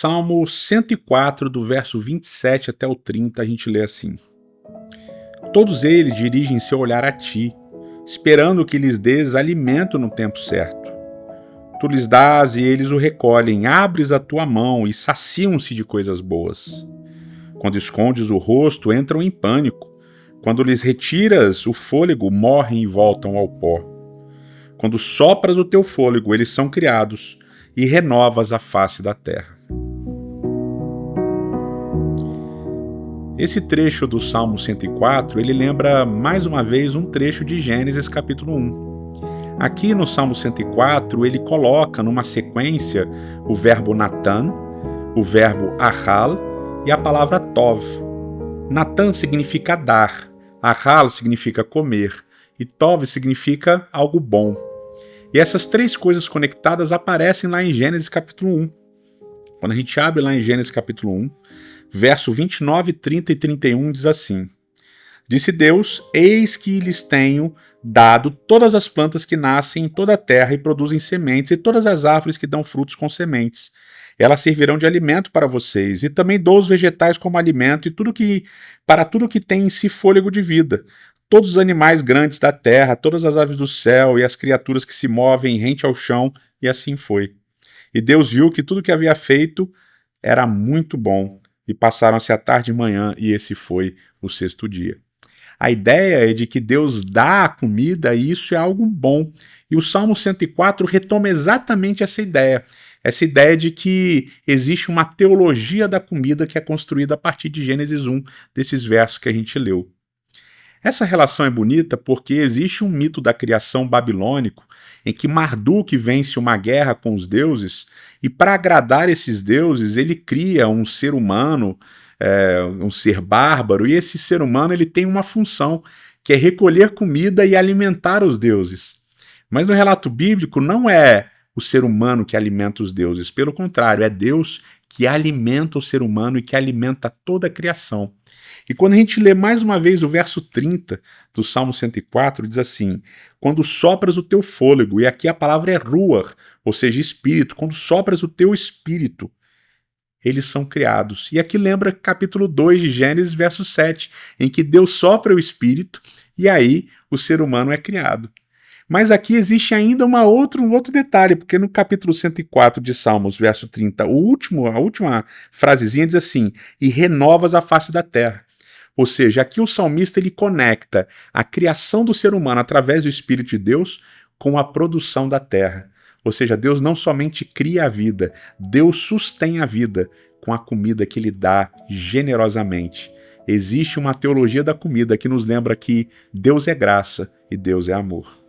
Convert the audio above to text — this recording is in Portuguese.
Salmo 104, do verso 27 até o 30, a gente lê assim: Todos eles dirigem seu olhar a ti, esperando que lhes dês alimento no tempo certo. Tu lhes dás e eles o recolhem, abres a tua mão e saciam-se de coisas boas. Quando escondes o rosto, entram em pânico. Quando lhes retiras o fôlego, morrem e voltam ao pó. Quando sopras o teu fôlego, eles são criados e renovas a face da terra. Esse trecho do Salmo 104, ele lembra mais uma vez um trecho de Gênesis capítulo 1. Aqui no Salmo 104, ele coloca numa sequência o verbo Natan, o verbo Ahal e a palavra Tov. Natan significa dar, Ahal significa comer e Tov significa algo bom. E essas três coisas conectadas aparecem lá em Gênesis capítulo 1. Quando a gente abre lá em Gênesis capítulo 1, verso 29, 30 e 31 diz assim: Disse Deus, eis que lhes tenho dado todas as plantas que nascem em toda a terra e produzem sementes, e todas as árvores que dão frutos com sementes. Elas servirão de alimento para vocês, e também dou os vegetais como alimento, e para tudo que tem em si fôlego de vida. Todos os animais grandes da terra, todas as aves do céu, e as criaturas que se movem rente ao chão, e assim foi. E Deus viu que tudo que havia feito era muito bom, e passaram-se a tarde e manhã, e esse foi o sexto dia. A ideia é de que Deus dá a comida e isso é algo bom. E o Salmo 104 retoma exatamente essa ideia de que existe uma teologia da comida que é construída a partir de Gênesis 1, desses versos que a gente leu. Essa relação é bonita porque existe um mito da criação babilônico em que Marduk vence uma guerra com os deuses e, para agradar esses deuses, ele cria um ser humano, um ser bárbaro, e esse ser humano ele tem uma função, que é recolher comida e alimentar os deuses. Mas no relato bíblico não é o ser humano que alimenta os deuses, pelo contrário, é Deus que alimenta o ser humano e que alimenta toda a criação. E quando a gente lê mais uma vez o verso 30 do Salmo 104, diz assim: Quando sopras o teu fôlego, e aqui a palavra é ruach, ou seja, espírito, quando sopras o teu espírito, eles são criados. E aqui lembra capítulo 2 de Gênesis, verso 7, em que Deus sopra o espírito e aí o ser humano é criado. Mas aqui existe ainda um outro detalhe, porque no capítulo 104 de Salmos, verso 30, a última frasezinha diz assim: E renovas a face da terra. Ou seja, aqui o salmista ele conecta a criação do ser humano através do Espírito de Deus com a produção da terra. Ou seja, Deus não somente cria a vida, Deus sustém a vida com a comida que Ele dá generosamente. Existe uma teologia da comida que nos lembra que Deus é graça e Deus é amor.